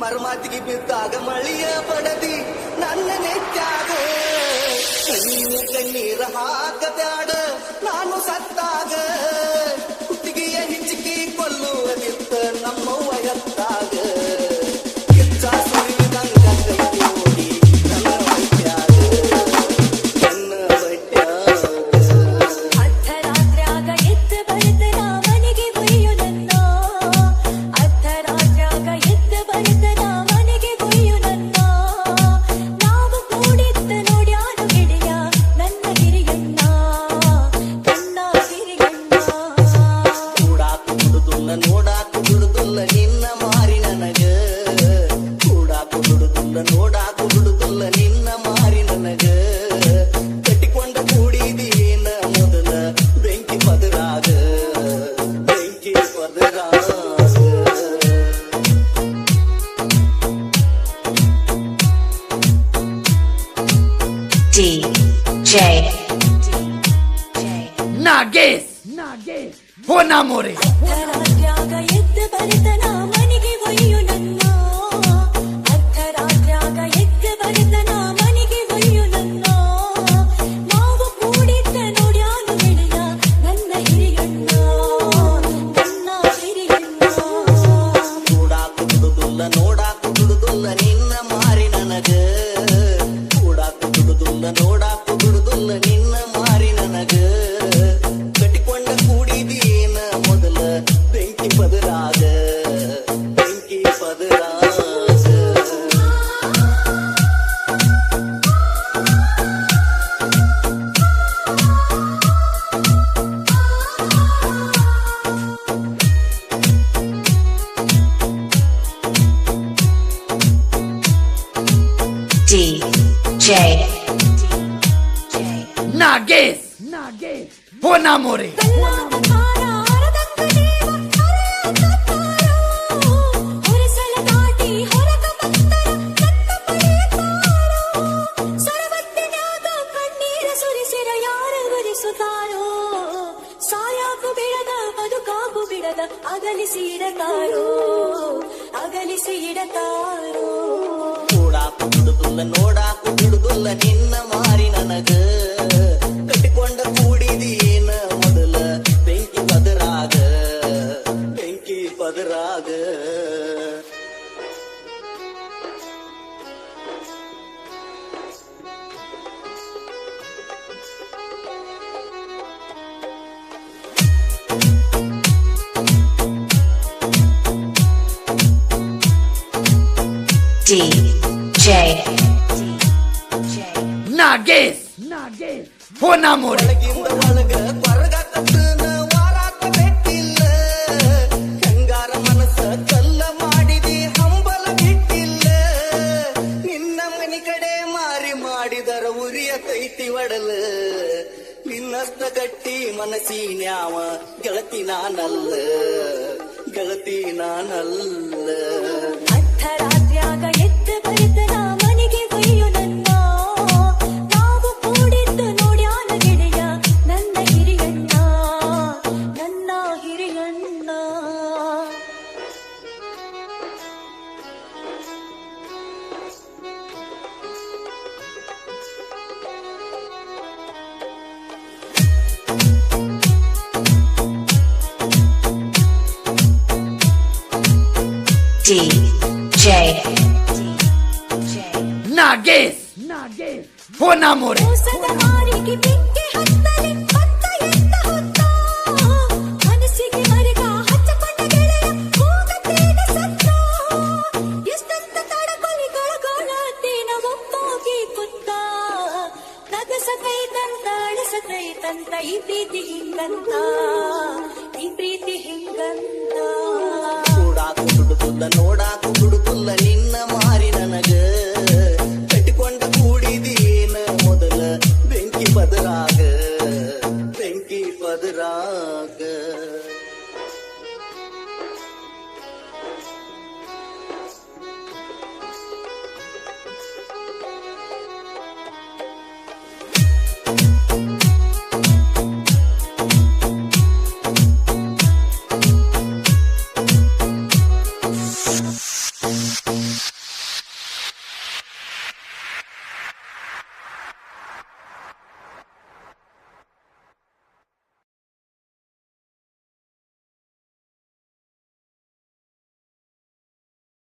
ಮರ್ಮಾತಿಗೆ ಬಿದ್ದಾಗ ಮಳಿಯ ಪಡದಿ ನನ್ನ ನೆಚ್ಚಾಗ ಕಣ್ಣೀರು ಕಣ್ಣೀರ ಹಾಕಬ್ಯಾಡ ನಾನು ಸತ್ತಾಗ ಕುತ್ತಿಗೆಯ ಹಿಚ್ಚಿಗೆ ಕೊಲ್ಲುವುದಿತ್ತ ನಮ್ಮ ವಯತ್ತಾಗ ಕಿಚ್ಚ ಸುರಿದಂಗ ಕೈ ನೋಡಿ ನನ್ನ ಬಟ್ಯಾಗ ನನ್ನ ಬಟ್ಯಾಗ ಅರ್ಧರಾತ್ರ್ಯಾಗ ಎದ್ದು ಬರೆದ ಮನೆಗೆ ಒಯ್ಯು ನನ್ನ ಅರ್ಧರಾತ್ರ್ಯಾಗ ಎದ್ದು ಬರೆದ ಮನೆಗೆ ಒಯ್ಯು ನನ್ನ ನಾವು ಕೂಡಿದ್ದ ನೋಡ್ಯಾನು ಗೆಳೆಯ ನನ್ನ ಹಿರಿಯಣ್ಣ ನನ್ನ ಹಿರಿಯಣ್ಣ ಕೂಡಾಕು ಬಿಡುದಿಲ್ಲ ನೋಡಾಕು ಬಿಡುದಿಲ್ಲ ನಿನ್ನ ಮಾರಿ ನನಗ ಕೂಡಾಕು ಬಿಡುದಿಲ್ಲ ನೋಡಾಕು ಬಿಡುದಿಲ್ಲ ನಿನ್ನ ಮಾರಿ ನನಗ ಕಟ್ಟಿಕೊಂಡ ಕೂಡಿದೀನ ಮೊದಲ ಬೆಂಕಿ ಪದರಾಗ ಬೆಂಕಿ ಪದರಾಗ DJ Nages Honamore ಅರ್ಧರಾತ್ರ್ಯಾಗ ಎದ್ದು ಬರೆದ ಮನೆಗೆ ಒಯ್ಯು ನನ್ನ ಅರ್ಧರಾತ್ರ್ಯಾಗ ಎದ್ದು ಬರೆದ ಮನೆಗೆ ಒಯ್ಯು ನನ್ನ ನಾವು ಕೂಡಿದ್ದ ನೋಡ್ಯಾನು ಗೆಳೆಯ ನನ್ನ ಹಿರಿಯಣ್ಣ ನನ್ನ ಹಿರಿಯಣ್ಣ ಕೂಡಾಕು ಬಿಡುದಿಲ್ಲ ನೋಡಾಕು ಬಿಡುದಿಲ್ಲ ನಿನ್ನ ಮಾರಿ ನನಗ ಕೂಡಾಕು ಬಿಡುದಿಲ್ಲ ನೋಡಾಕು ಬಿಡುದಿಲ್ಲ ನಿನ್ನ ಮಾರಿ ನನಗ ಕಟ್ಟಿಕೊಂಡ ಕೂಡಿದೀನ ಮೊದಲ ಬೆಂಕಿ ಪದರಾಗ ಬೆಂಕಿ ಪದರಾಗ DJ Nages Honamore ಕಲ್ಲಾದ ಕಾರ ಹರದಂಗ ದೇವ ಹರೆಯತ್ತಾರೋ ಹೊರಸಲ ದಾಟಿ ಹೊರಗ ಬಂದರ ನನ್ನ ಪಡೆಯುತ್ತಾರೋ ಸರವತ್ತಿನ್ಯಾಗ ಕಣ್ಣೀರ ಸುರಿಸಿರ ಯಾರ ಗುರಿಸುತ್ತಾರೋ ಸಾಯಾಕು ಬಿಡದ ಬದುಕಾಕು ಬಿಡದ ಅಗಲಿಸಿ ಇಡತಾರೋ ಅಗಲಿಸಿ ಇಡತಾರೋ ಕೂಡಾಕು ಬಿಡುದಿಲ್ಲ ನೋಡಾಕು ಬಿಡುದಿಲ್ಲ ನಿನ್ನ ಮಾರಿ ನನಗ ಕಟ್ಟಿಕೊಂಡ ಕೂಡಿದೀನ ಮೊದಲ ಬೆಂಕಿ ಪದರಾಗ ಬೆಂಕಿ ಪದರಾಗ DJ Nages Honamore ಒಳಗಿಂದ ಒಳಗ ಕೊರಗ ಕತ್ತನ ವಾರಾಕ ಬೆಟ್ಟಿಲ್ಲ ಹೆಂಗಾರ ಮನಸ್ಸ ಕಲ್ಲ ಮಾಡಿದಿ ಹಂಬಲ ಬಿಟ್ಟಿಲ್ಲ ನಿನ್ನ ಮನಿ ಕಡೆ ಮಾರಿ ಮಾಡಿದರ ಉರಿಯ ಕೈತಿ ಒಡಲ ನಿನ್ನಸ್ತ ಗಟ್ಟಿ ಮನಸ್ಸಿನ್ಯಾವ ಗೆಳತಿ ನಾನಲ್ಲ ಗೆಳತಿ ನಾನಲ್ಲ ಅರ್ಧರಾತ್ರ್ಯಾಗ ಎದ್ದು ಬರೆದ ಮನೆಗೆ ಒಯ್ಯು ನನ್ನ ನಾವು ಕೂಡಿದ್ದು ನೋಡ್ಯಾನು ಗೆಳೆಯ ನನ್ನ ಹಿರಿಯಣ್ಣ ನನ್ನ ಹಿರಿಯಣ್ಣ DJ Nages Honamore ಮೋಸದ ಮಾರಿಗೆ ಬೆಂಕಿ ಹತ್ತಲಿ ಹೊತ್ತ ಎತ್ತ ಹೊತ್ತ ಮನಸ್ಸಿಗೆ ಮರಗ ಹಚ್ಚಕೊಂಡ ಗೆಳೆಯ ಹೋಗತೇನ ಸತ್ತ ಎಷ್ಟಂತ ತಡಕೊಲಿಗೊಳಗೋಳತೇನ ಒಪ್ಪೋಗಿ ಕುತ್ತ ನಗಸಕೈತಂತ ಅಳಸಕೈತಂತ ಈ ಪ್ರೀತಿ ಹಿಂಗಂತ ಈ ಪ್ರೀತಿ ಹಿಂಗಂತ ಕೂಡಾಕು ಬಿಡುದಿಲ್ಲ ನೋಡಾಕು ಬಿಡುದಿಲ್ಲ ನಿನ್ನ ಮಾರಿ ನನಗ ಕಟ್ಟಿಕೊಂಡ ಕೂಡಿದೀನ ಮೊದಲ ಬೆಂಕಿ ಪದರಾಗ ಬೆಂಕಿ ಪದರಾಗ